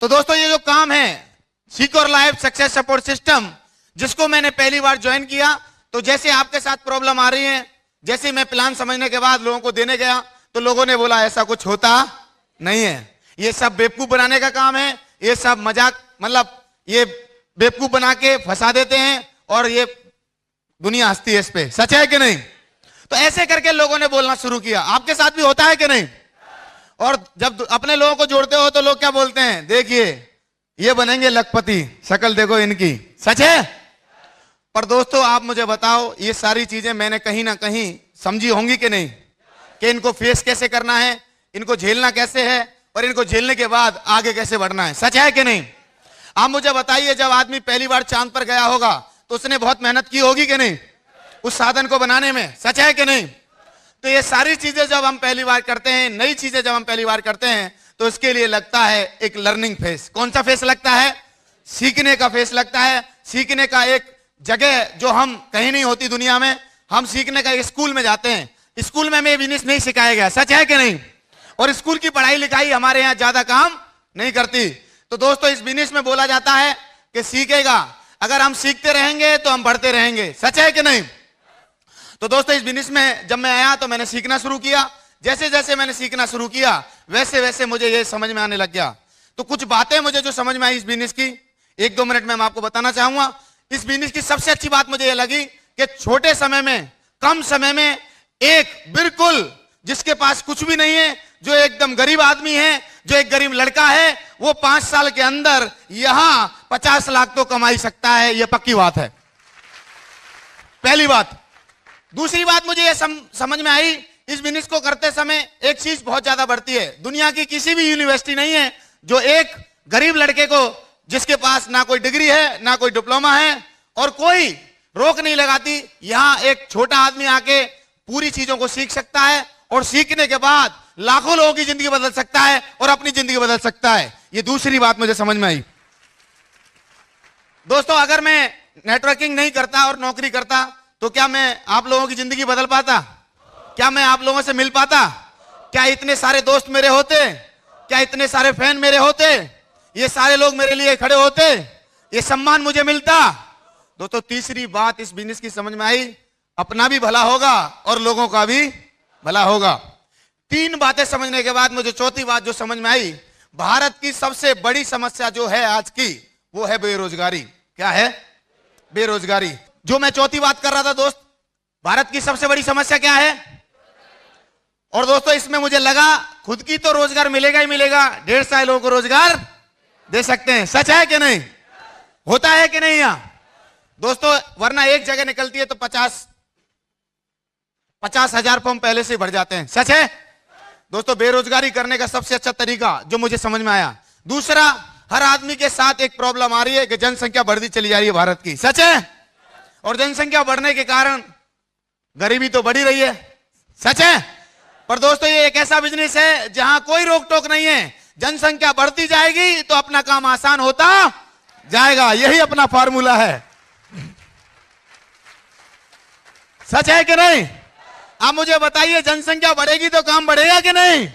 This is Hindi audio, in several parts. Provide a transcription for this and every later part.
तो दोस्तों ये जो काम है secure life success support system, जिसको मैंने पहली बार ज्वाइन किया, तो जैसे आपके साथ प्रॉब्लम आ रही है, जैसे मैं प्लान समझने के बाद लोगों को देने गया तो लोगों ने बोला ऐसा कुछ होता नहीं है, ये सब बेवकूफ बनाने का काम है, ये सब मजाक, मतलब ये बेवकूफ बना के फंसा देते हैं और ये दुनिया हंसती है इस पे। सच है कि नहीं? तो ऐसे करके लोगों ने बोलना शुरू किया। आपके साथ भी होता है कि नहीं? और जब अपने लोगों को जोड़ते हो तो लोग क्या बोलते हैं, देखिए ये बनेंगे लखपति, शक्ल देखो इनकी। सच है? पर दोस्तों आप मुझे बताओ, ये सारी चीजें मैंने कहीं ना कहीं समझी होंगी कि नहीं, कि इनको फेस कैसे करना है, इनको झेलना कैसे है और इनको झेलने के बाद आगे कैसे बढ़ना है। सच है कि नहीं? आप मुझे बताइए, जब आदमी पहली बार चांद पर गया होगा तो उसने बहुत मेहनत की होगी कि नहीं उस साधन को बनाने में। सच है कि नहीं? तो ये सारी चीजें जब हम पहली बार करते हैं, नई चीजें जब हम पहली बार करते हैं, तो इसके लिए लगता है एक लर्निंग फेस। कौन सा फेस लगता है? सीखने का फेस लगता है। सीखने का एक जगह जो हम कहीं नहीं होती दुनिया में, हम सीखने का स्कूल में जाते हैं। स्कूल में हमें बिजनेस नहीं सिखाया गया। सच है कि नहीं? और स्कूल की पढ़ाई लिखाई हमारे यहाँ ज्यादा काम नहीं करती। तो दोस्तों इस बिजनेस में बोला जाता है कि सीखेगा, अगर हम सीखते रहेंगे तो हम बढ़ते रहेंगे। सच है कि नहीं? तो दोस्तों इस बिजनेस में जब मैं आया तो मैंने सीखना शुरू किया। जैसे जैसे मैंने सीखना शुरू किया वैसे वैसे मुझे ये समझ में आने लग गया। तो कुछ बातें मुझे जो समझ में आई इस बिजनेस की, 1-2 मिनट में मैं आपको बताना चाहूंगा। इस बिजनेस की सबसे अच्छी बात मुझे ये लगी कि छोटे समय में, कम समय में, एक बिल्कुल जिसके पास कुछ भी नहीं है, जो एकदम गरीब आदमी है, जो एक गरीब लड़का है, वो 5 साल के अंदर यहां 50 लाख तो कमाई सकता है। यह पक्की बात है, पहली बात। दूसरी बात मुझे यह समझ में आई, इस बिजनेस को करते समय एक चीज बहुत ज्यादा बढ़ती है। दुनिया की किसी भी यूनिवर्सिटी नहीं है जो एक गरीब लड़के को, जिसके पास ना कोई डिग्री है ना कोई डिप्लोमा है और कोई रोक नहीं लगाती, यहां एक छोटा आदमी आके पूरी चीजों को सीख सकता है और सीखने के बाद लाखों लोगों की जिंदगी बदल सकता है और अपनी जिंदगी बदल सकता है। ये दूसरी बात मुझे समझ में आई। दोस्तों अगर मैं नेटवर्किंग नहीं करता और नौकरी करता तो क्या मैं आप लोगों की जिंदगी बदल पाता? क्या मैं आप लोगों से मिल पाता? क्या इतने सारे दोस्त मेरे होते? क्या इतने सारे फैन मेरे होते? ये सारे लोग मेरे लिए खड़े होते? ये सम्मान मुझे मिलता? दोस्तों तीसरी बात इस बिजनेस की समझ में आई, अपना भी भला होगा और लोगों का भी भला होगा। 3 बातें समझने के बाद मुझे चौथी बात जो समझ में आई, भारत की सबसे बड़ी समस्या जो है आज की, वो है बेरोजगारी। क्या है? बेरोजगारी। जो मैं चौथी बात कर रहा था दोस्त, भारत की सबसे बड़ी समस्या क्या है? और दोस्तों इसमें मुझे लगा खुद की तो रोजगार मिलेगा ही मिलेगा, ढेर सारे लोगों को रोजगार दे सकते हैं। सच है कि नहीं? होता है कि नहीं यहां दोस्तों? वरना एक जगह निकलती है तो 50,000 फॉर्म पहले से भर जाते हैं। सच है दोस्तों? बेरोजगारी करने का सबसे अच्छा तरीका जो मुझे समझ में आया। दूसरा, हर आदमी के साथ एक प्रॉब्लम आ रही है कि जनसंख्या बढ़ती चली जा रही है भारत की। सच है? और जनसंख्या बढ़ने के कारण गरीबी तो बढ़ी रही है। सच है? पर दोस्तों ये एक ऐसा बिजनेस है जहां कोई रोक टोक नहीं है, जनसंख्या बढ़ती जाएगी तो अपना काम आसान होता जाएगा। यही अपना फार्मूला है। सच है कि नहीं? आप मुझे बताइए, जनसंख्या बढ़ेगी तो काम बढ़ेगा कि नहीं?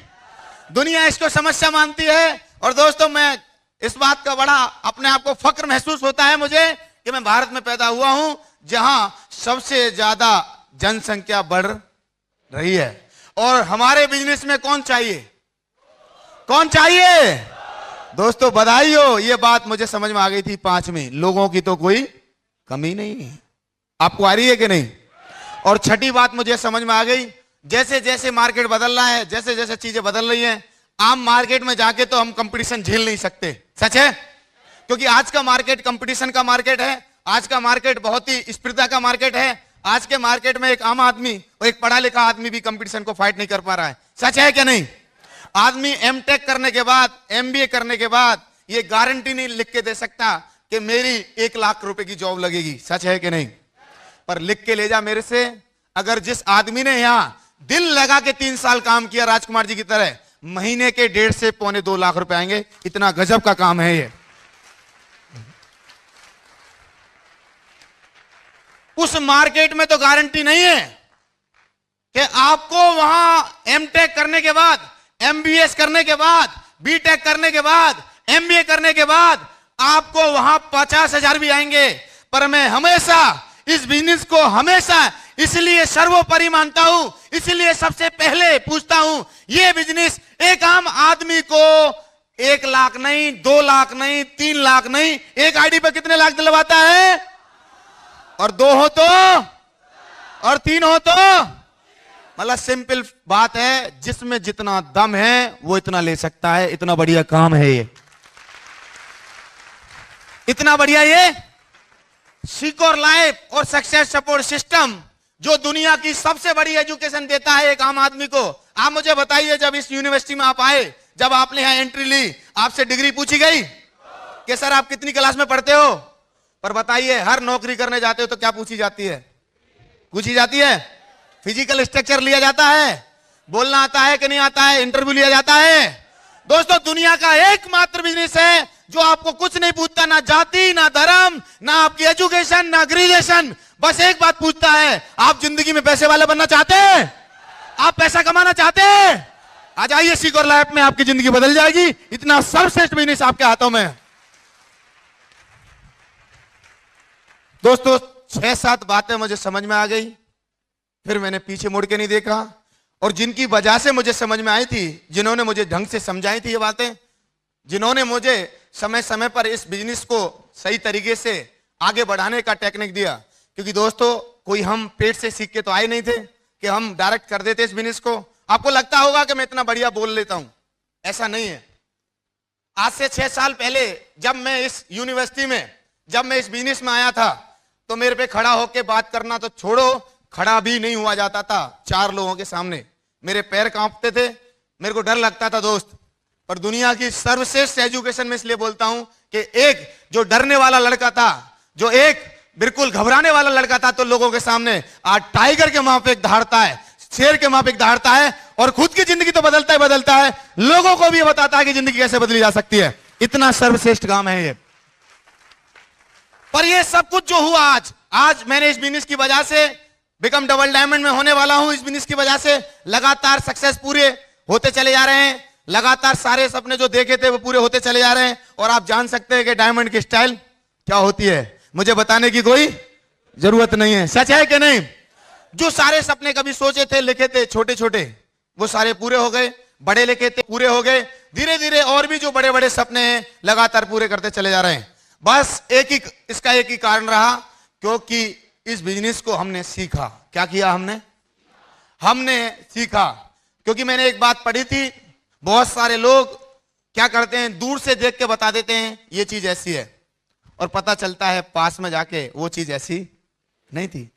दुनिया इसको समस्या मानती है। और दोस्तों मैं इस बात का बड़ा अपने आप को फक्र महसूस होता है मुझे कि मैं भारत में पैदा हुआ हूं जहां सबसे ज्यादा जनसंख्या बढ़ रही है। और हमारे बिजनेस में कौन चाहिए? कौन चाहिए? दोस्तों बधाई हो, यह बात मुझे समझ में आ गई थी 5वीं। लोगों की तो कोई कमी नहीं है। आपको आ रही है कि नहीं? और छठी बात मुझे समझ में आ गई, जैसे जैसे मार्केट बदल रहा है, जैसे जैसे चीजें बदल रही हैं, आम मार्केट में जाके तो हम कंपटीशन झेल नहीं सकते। सच है? क्योंकि आज का मार्केट कंपटीशन का मार्केट है। आज का मार्केट बहुत ही स्पर्धा का मार्केट है। आज के मार्केट में एक आम आदमी और एक पढ़ा लिखा आदमी भी कंपटीशन को फाइट नहीं कर पा रहा है। सच है क्या नहीं? आदमी एमटेक करने के बाद, एमबीए करने के बाद ये गारंटी नहीं लिख के दे सकता कि मेरी 1 लाख रुपए की जॉब लगेगी। सच है कि नहीं? पर लिख के ले जा मेरे से, अगर जिस आदमी ने यहां दिल लगा के 3 साल काम किया राजकुमार जी की तरह, महीने के 1.5 से पौने 2 लाख रुपए आएंगे। इतना गजब का काम है ये। उस मार्केट में तो गारंटी नहीं है कि आपको वहां एमटेक करने के बाद, एमबीएस करने के बाद, बीटेक करने के बाद, एमबीए करने के बाद आपको वहां 50,000 भी आएंगे, पर मैं हमेशा इस बिजनेस को हमेशा इसलिए सर्वोपरि मानता हूं, इसलिए सबसे पहले पूछता हूं, यह बिजनेस एक आम आदमी को 1 लाख नहीं, 2 लाख नहीं, 3 लाख नहीं, एक आईडी पर कितने लाख दिलवाता है? और 2 हो तो, और 3 हो तो, मतलब सिंपल बात है, जिसमें जितना दम है वो इतना ले सकता है। इतना बढ़िया काम है ये, इतना बढ़िया ये सिक्योर लाइफ और सक्सेस सपोर्ट सिस्टम जो दुनिया की सबसे बड़ी एजुकेशन देता है एक आम आदमी को। आप मुझे बताइए, जब इस यूनिवर्सिटी में आप आए, जब आपने यहां एंट्री ली, आपसे डिग्री पूछी गई कि सर आप कितनी क्लास में पढ़ते हो? पर बताइए, हर नौकरी करने जाते हो तो क्या पूछी जाती है? पूछी जाती है फिजिकल स्ट्रक्चर लिया जाता है, बोलना आता है कि नहीं आता है, इंटरव्यू लिया जाता है। दोस्तों, दुनिया का एकमात्र बिजनेस है जो आपको कुछ नहीं पूछता, ना जाति, ना धर्म, ना आपकी एजुकेशन, ना ग्रेजुएशन, बस एक बात पूछता है, आप जिंदगी में पैसे वाले बनना चाहते हैं? आप पैसा कमाना चाहते हैं? आ जाइए, सिक्योर लाइफ में आपकी जिंदगी बदल जाएगी। इतना सर्वश्रेष्ठ बिजनेस आपके हाथों में। दोस्तों, 6-7 बातें मुझे समझ में आ गई, फिर मैंने पीछे मुड़ के नहीं देखा, और जिनकी वजह से मुझे समझ में आई थी, जिन्होंने मुझे ढंग से समझाई थी ये बातें, जिन्होंने मुझे समय समय पर इस बिजनेस को सही तरीके से आगे बढ़ाने का टेक्निक दिया, क्योंकि दोस्तों कोई हम पेट से सीख के तो आए नहीं थे कि हम डायरेक्ट कर देते इस बिजनेस को। आपको लगता होगा कि मैं इतना बढ़िया बोल लेता हूं, ऐसा नहीं है। आज से 6 साल पहले जब मैं इस यूनिवर्सिटी में, जब मैं इस बिजनेस में आया था, तो मेरे पे खड़ा होकर बात करना तो छोड़ो, खड़ा भी नहीं हुआ जाता था 4 लोगों के सामने। मेरे पैर कांपते थे, मेरे को डर लगता था दोस्त। पर दुनिया की सर्वश्रेष्ठ एजुकेशन में इसलिए बोलता हूं कि एक जो डरने वाला लड़का था, जो एक बिल्कुल घबराने वाला लड़का था, तो लोगों के सामने आज टाइगर के माफिक दहाड़ता है, शेर के माफिक दहाड़ता है, और खुद की जिंदगी तो बदलता है, लोगों को भी बताता है कि जिंदगी कैसे बदली जा सकती है। इतना सर्वश्रेष्ठ काम है ये। पर ये सब कुछ जो हुआ आज मैंने इस बिजनेस की वजह से बिकम डबल डायमंड में होने वाला हूं। इस बिजनेस की वजह से लगातार सक्सेस पूरे होते चले जा रहे हैं, लगातार सारे सपने जो देखे थे वो पूरे होते चले जा रहे हैं। और आप जान सकते हैं कि डायमंड की स्टाइल क्या होती है, मुझे बताने की कोई जरूरत नहीं है। सच है कि नहीं? जो सारे सपने कभी सोचे थे, लिखे थे छोटे छोटे, वो सारे पूरे हो गए, बड़े लिखे थे पूरे हो गए, धीरे धीरे और भी जो बड़े बड़े सपने हैं लगातार पूरे करते चले जा रहे हैं। बस इसका एक ही कारण रहा, क्योंकि इस बिजनेस को हमने सीखा। क्या किया हमने सीखा। क्योंकि मैंने एक बात पढ़ी थी, बहुत सारे लोग क्या करते हैं, दूर से देख के बता देते हैं ये चीज ऐसी है, और पता चलता है पास में जाके वो चीज ऐसी नहीं थी।